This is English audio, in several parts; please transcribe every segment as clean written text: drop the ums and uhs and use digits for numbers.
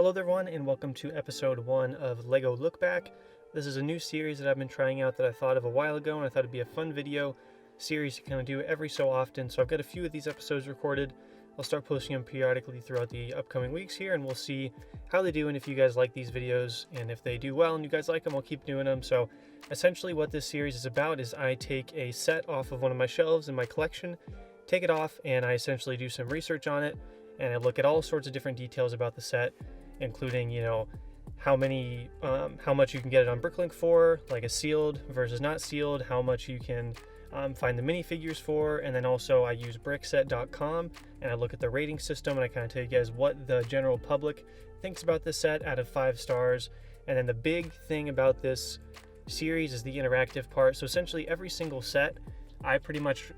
Hello there everyone, and welcome to episode 1 of LEGO Look Back. This is a new series that I've been trying out that I thought of a while ago, and I thought it'd be a fun video series to kind of do every so often. So I've got a few of these episodes recorded. I'll start posting them periodically throughout the upcoming weeks here, and we'll see how they do and if you guys like these videos. And if they do well and you guys like them, I'll keep doing them. So essentially what this series is about is I take a set off of one of my shelves in my collection, take it off, and I essentially do some research on it, and I look at all sorts of different details about the set, including, how much you can get it on Bricklink for, like a sealed versus not sealed, how much you can find the minifigures for, and then also I use Brickset.com and I look at the rating system and I kind of tell you guys what the general public thinks about this set out of 5 stars. And then the big thing about this series is the interactive part. So essentially every single set, I pretty much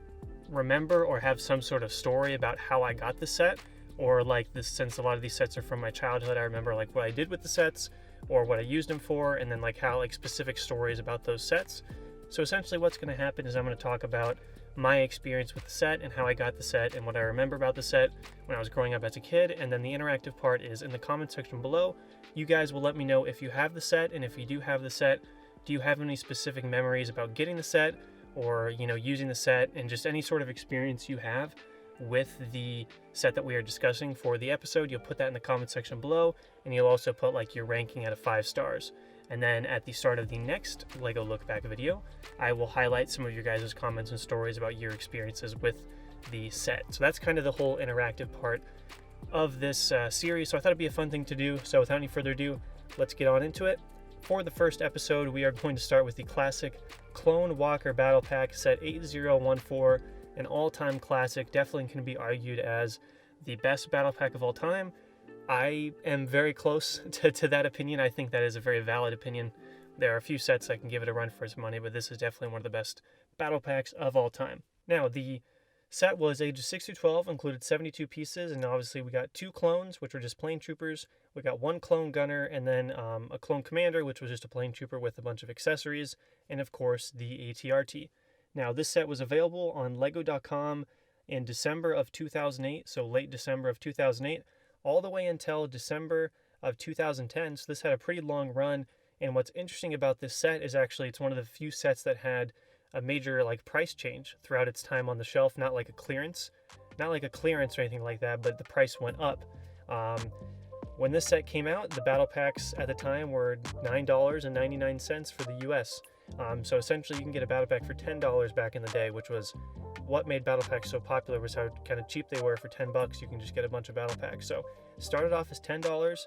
remember or have some sort of story about how I got the set. Or like this, since a lot of these sets are from my childhood, I remember like what I did with the sets or what I used them for, and then like how like specific stories about those sets. So essentially what's going to happen is I'm going to talk about my experience with the set and how I got the set and what I remember about the set when I was growing up as a kid. And then the interactive part is in the comment section below. You guys will let me know if you have the set, and if you do have the set, do you have any specific memories about getting the set or, using the set, and just any sort of experience you have with the set that we are discussing for the episode. You'll put that in the comment section below, and you'll also put like your ranking out of 5 stars. And then at the start of the next LEGO Look Back video, I will highlight some of your guys' comments and stories about your experiences with the set. So that's kind of the whole interactive part of this series. So I thought it'd be a fun thing to do. So without any further ado, let's get on into it. For the first episode, we are going to start with the classic Clone Walker Battle Pack set 8014. An all-time classic, definitely can be argued as the best battle pack of all time. I am very close to that opinion. I think that is a very valid opinion. There are a few sets I can give it a run for its money, but this is definitely one of the best battle packs of all time. Now, the set was ages 6 through 12, included 72 pieces, and obviously we got 2 clones, which were just plain troopers. We got 1 clone gunner, and then a clone commander, which was just a plain trooper with a bunch of accessories, and of course the ATRT. Now, this set was available on Lego.com in December of 2008, so late December of 2008, all the way until December of 2010, so this had a pretty long run. And what's interesting about this set is actually it's one of the few sets that had a major price change throughout its time on the shelf, not like a clearance or anything like that, but the price went up. When this set came out, the battle packs at the time were $9.99 for the US. So essentially you can get a battle pack for $10 back in the day, which was what made battle packs so popular, was how kind of cheap they were. For $10 you can just get a bunch of battle packs. So it started off as $10.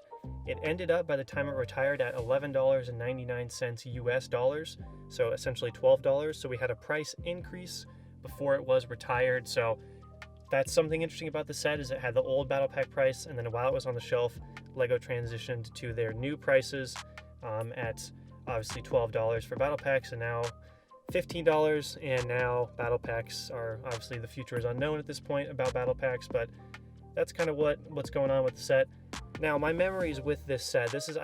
It ended up, by the time it retired, at $11.99 US dollars, so essentially $12. So we had a price increase before it was retired. So that's something interesting about the set, is it had the old battle pack price, and then while it was on the shelf, LEGO transitioned to their new prices at obviously $12 for battle packs, and now $15, and now battle packs are, obviously the future is unknown at this point about battle packs, but that's kind of what's going on with the set. Now, my memories with this set, this is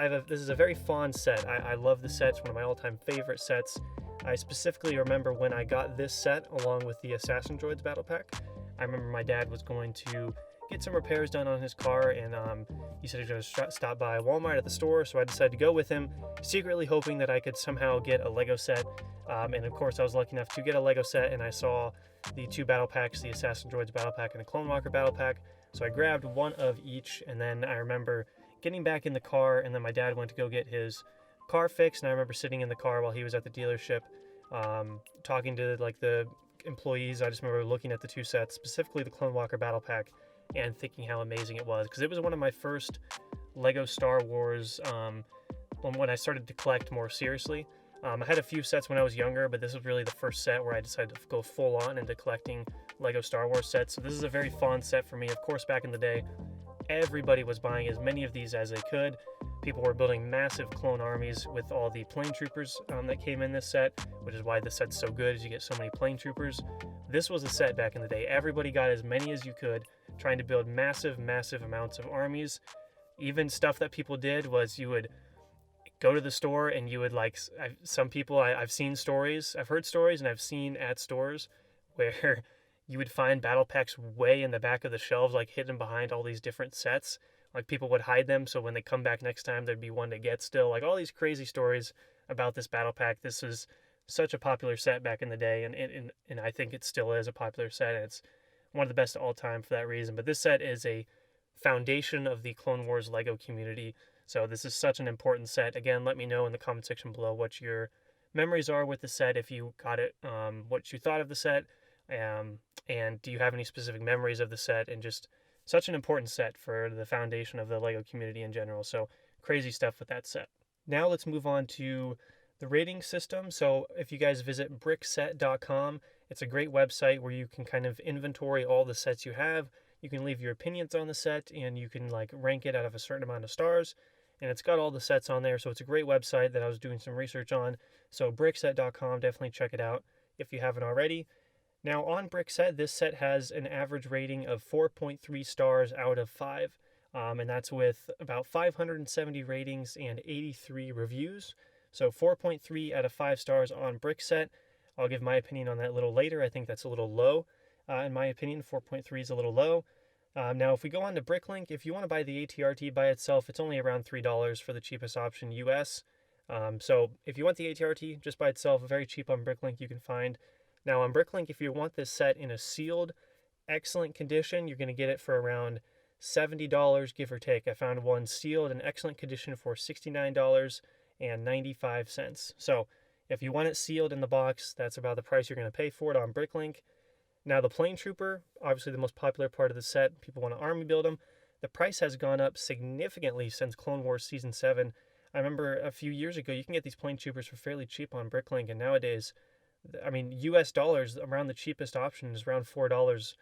a very fond set. I love the set. It's one of my all-time favorite sets. I specifically remember when I got this set along with the Assassin Droids battle pack. I remember my dad was going to get some repairs done on his car, and he said he was going to stop by Walmart at the store, so I decided to go with him, secretly hoping that I could somehow get a Lego set. And of course I was lucky enough to get a Lego set, and I saw the 2 battle packs, the Assassin Droids battle pack and the Clone Walker battle pack, so I grabbed one of each. And then I remember getting back in the car, and then my dad went to go get his car fixed, and I remember sitting in the car while he was at the dealership, talking to the employees. I just remember looking at the 2 sets, specifically the Clone Walker battle pack, and thinking how amazing it was, because it was one of my first Lego Star Wars when I started to collect more seriously. I had a few sets when I was younger, but this was really the first set where I decided to go full on into collecting Lego Star Wars sets. So this is a very fond set for me. Of course, back in the day, everybody was buying as many of these as they could. People were building massive clone armies with all the plane troopers that came in this set, which is why the set's so good, is you get so many plane troopers. This was a set back in the day. Everybody got as many as you could, trying to build massive amounts of armies. Even stuff that people did was you would go to the store and you would some people, I've seen stories, I've heard stories, and I've seen at stores where you would find battle packs way in the back of the shelves, hidden behind all these different sets. like people would hide them, so when they come back next time, there'd be one to get still. Like all these crazy stories about this battle pack. This was such a popular set back in the day, and I think it still is a popular set, and it's one of the best of all time for that reason. But this set is a foundation of the Clone Wars Lego community, so this is such an important set. Again, let me know in the comment section below what your memories are with the set, if you got it, what you thought of the set, and do you have any specific memories of the set, and just such an important set for the foundation of the Lego community in general. So crazy stuff with that set. Now let's move on to the rating system. So if you guys visit brickset.com, it's a great website where you can kind of inventory all the sets you have. You can leave your opinions on the set, and you can like rank it out of a certain amount of stars. And it's got all the sets on there, so it's a great website that I was doing some research on. So brickset.com, definitely check it out if you haven't already. Now on Brickset, this set has an average rating of 4.3 stars out of 5. And that's with about 570 ratings and 83 reviews. So 4.3 out of 5 stars on Brickset. I'll give my opinion on that a little later. I think that's a little low. In my opinion, 4.3 is a little low. Now, if we go on to Bricklink, if you want to buy the ATRT by itself, it's only around $3 for the cheapest option US. So if you want the ATRT just by itself, very cheap on Bricklink you can find. Now on Bricklink, if you want this set in a sealed, excellent condition, you're going to get it for around $70, give or take. I found one sealed in excellent condition for $69.95. So if you want it sealed in the box, that's about the price you're going to pay for it on Bricklink. Now the Plane Trooper, obviously the most popular part of the set, people want to army build them. The price has gone up significantly since Clone Wars Season 7. I remember a few years ago, you can get these Plane Troopers for fairly cheap on Bricklink, and nowadays, I mean, US dollars, around the cheapest option is around $4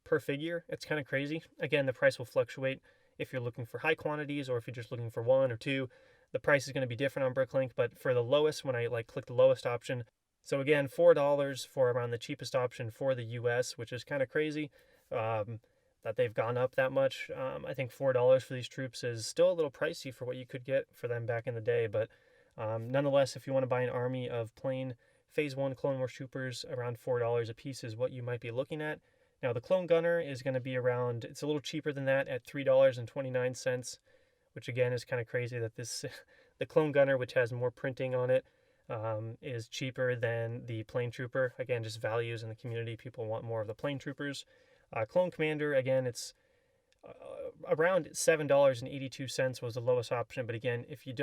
per figure. It's kind of crazy. Again, the price will fluctuate if you're looking for high quantities or if you're just looking for one or two. The price is going to be different on Bricklink, but for the lowest, when I click the lowest option, so again, $4 for around the cheapest option for the US, which is kind of crazy that they've gone up that much. I think $4 for these troops is still a little pricey for what you could get for them back in the day, but nonetheless, if you want to buy an army of plain Phase 1 Clone Wars troopers, around $4 a piece is what you might be looking at. Now, the Clone Gunner is going to be around, it's a little cheaper than that at $3.29, which again is kind of crazy that this, the Clone Gunner, which has more printing on it, is cheaper than the Plane Trooper. Again, just values in the community. People want more of the Plane Troopers. Clone Commander, again, it's around $7.82 was the lowest option. But again, if you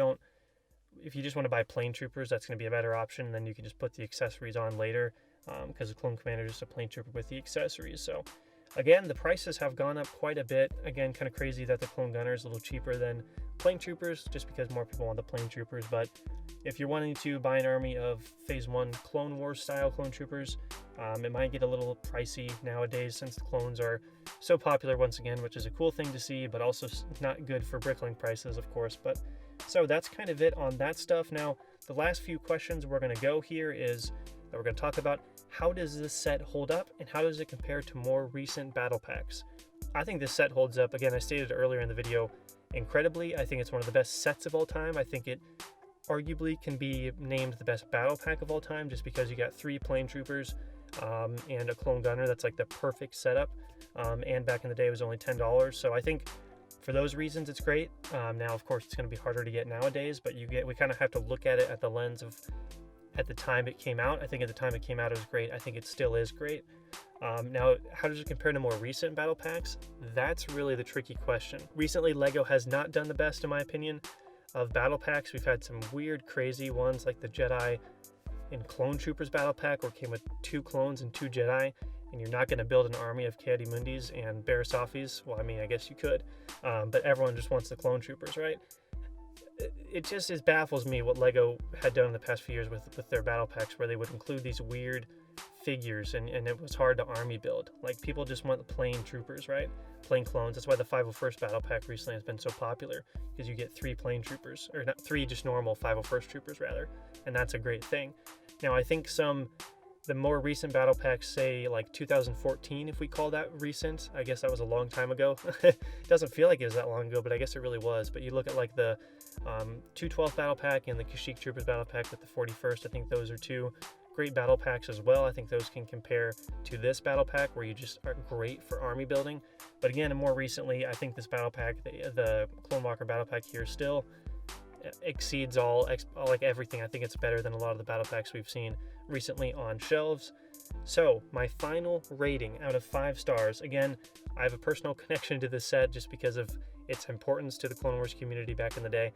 just want to buy Plane Troopers, that's going to be a better option. Then you can just put the accessories on later, because the Clone Commander is just a Plane Trooper with the accessories. So again, the prices have gone up quite a bit. Again, kind of crazy that the Clone Gunner is a little cheaper than Plane Troopers, just because more people want the Plane Troopers. But if you're wanting to buy an army of Phase 1 Clone Wars style Clone Troopers, it might get a little pricey nowadays since the clones are so popular once again, which is a cool thing to see, but also not good for Bricklink prices, of course. But so that's kind of it on that stuff. Now, the last few questions we're going to go here is that we're going to talk about how does this set hold up and how does it compare to more recent battle packs. I think this set holds up. Again, I stated earlier in the video, incredibly. I think it's one of the best sets of all time. I think it arguably can be named the best battle pack of all time, just because you got 3 Plane Troopers and a Clone Gunner. That's like the perfect setup. And back in the day, it was only $10. So I think for those reasons, it's great. Now, of course, it's going to be harder to get nowadays, but we kind of have to look at it at the lens of at the time it came out. I think at the time it came out, it was great. I think it still is great. Now, how does it compare to more recent battle packs? That's really the tricky question. Recently, LEGO has not done the best, in my opinion, of battle packs. We've had some weird, crazy ones like the Jedi and Clone Troopers battle pack, where it came with 2 clones and 2 Jedi, and you're not going to build an army of Ki-Adi-Mundis and Barasafis. Well, I mean, I guess you could, but everyone just wants the Clone Troopers, right? It just baffles me what LEGO had done in the past few years with their battle packs, where they would include these weird figures, and it was hard to army build. Like, people just want the plain troopers, right? Plain clones. That's why the 501st battle pack recently has been so popular, because you get 3 plain troopers, or not 3, just normal 501st troopers rather, and that's a great thing. Now, I think the more recent battle packs, say like 2014, if we call that recent, I guess that was a long time ago. It doesn't feel like it was that long ago, but I guess it really was. But you look at like the 212th battle pack and the Kashyyyk Troopers battle pack with the 41st, I think those are 2 great battle packs as well. I think those can compare to this battle pack where you just are great for army building. But again, and more recently, I think this battle pack, the Clone Walker battle pack here, still exceeds all like everything. I think it's better than a lot of the battle packs we've seen recently on shelves. So my final rating out of 5 stars, again, I have a personal connection to this set just because of its importance to the Clone Wars community back in the day.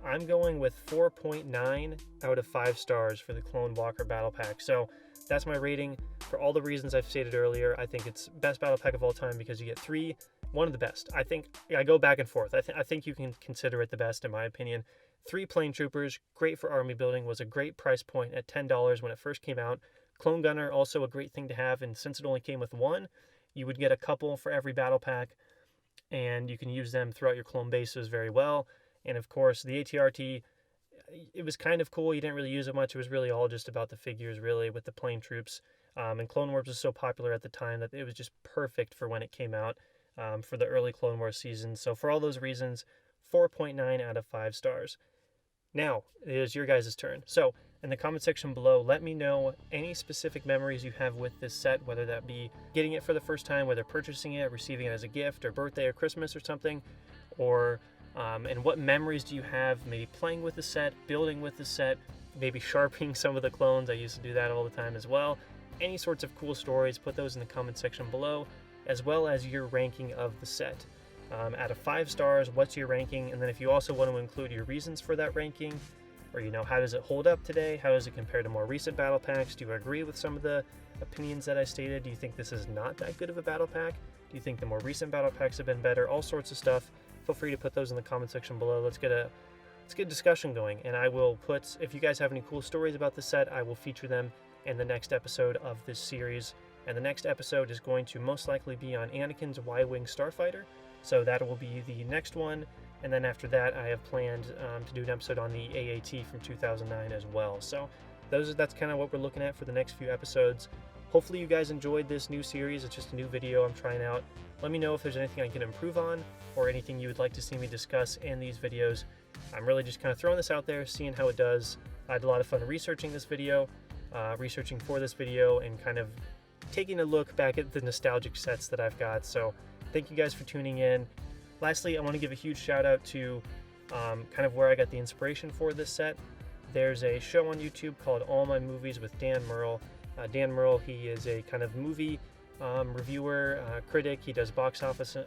I'm going with 4.9 out of 5 stars for the Clone Walker battle pack. So that's my rating for all the reasons I've stated earlier. I think it's best battle pack of all time because you get one of the best. I think I go back and forth. I think you can consider it the best in my opinion. 3 Plain Troopers, great for army building, was a great price point at $10 when it first came out. Clone Gunner, also a great thing to have, and since it only came with 1, you would get a couple for every battle pack, and you can use them throughout your clone bases very well. And of course, the ATRT, it was kind of cool. You didn't really use it much. It was really all just about the figures, really, with the Plain Troops. And Clone Wars was so popular at the time that it was just perfect for when it came out for the early Clone Wars season. So for all those reasons, 4.9 out of 5 stars. Now, it is your guys' turn. So, in the comment section below, let me know any specific memories you have with this set, whether that be getting it for the first time, whether purchasing it, receiving it as a gift, or birthday or Christmas or something, or and what memories do you have maybe playing with the set, building with the set, maybe sharpening some of the clones. I used to do that all the time as well. Any sorts of cool stories, put those in the comment section below, as well as your ranking of the set. Out of 5 stars, what's your ranking? And then if you also want to include your reasons for that ranking, or how does it hold up today? How does it compare to more recent battle packs? Do you agree with some of the opinions that I stated? Do you think this is not that good of a battle pack? Do you think the more recent battle packs have been better? All sorts of stuff. Feel free to put those in the comment section below. Let's get a discussion going, and I will put, if you guys have any cool stories about the set, I will feature them in the next episode of this series. And the next episode is going to most likely be on Anakin's Y-Wing Starfighter. So that will be the next one, and then after that I have planned to do an episode on the AAT from 2009 as well. So that's kind of what we're looking at for the next few episodes. Hopefully you guys enjoyed this new series. It's just a new video I'm trying out. Let me know if there's anything I can improve on or anything you would like to see me discuss in these videos. I'm really just kind of throwing this out there, seeing how it does. I had a lot of fun researching this video, researching for this video, and kind of taking a look back at the nostalgic sets that I've got. So thank you guys for tuning in. Lastly, I want to give a huge shout out to kind of where I got the inspiration for this set. There's a show on YouTube called All My Movies with Dan Merle. Dan Merle, he is a kind of movie reviewer, critic. He does box office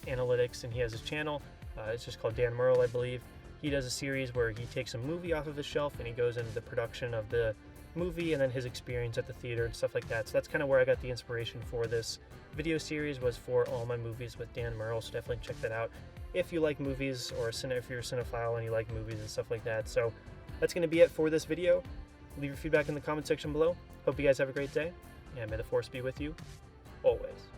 analytics, and he has his channel. It's just called Dan Merle, I believe. He does a series where he takes a movie off of his shelf and he goes into the production of the movie and then his experience at the theater and stuff like that. So that's kind of where I got the inspiration for this video series, was for All My Movies with Dan Merle. So definitely check that out if you like movies, or if you're a cinephile and you like movies and stuff like that. So that's going to be it for this video. Leave your feedback in the comment section below. Hope you guys have a great day, and may the Force be with you always.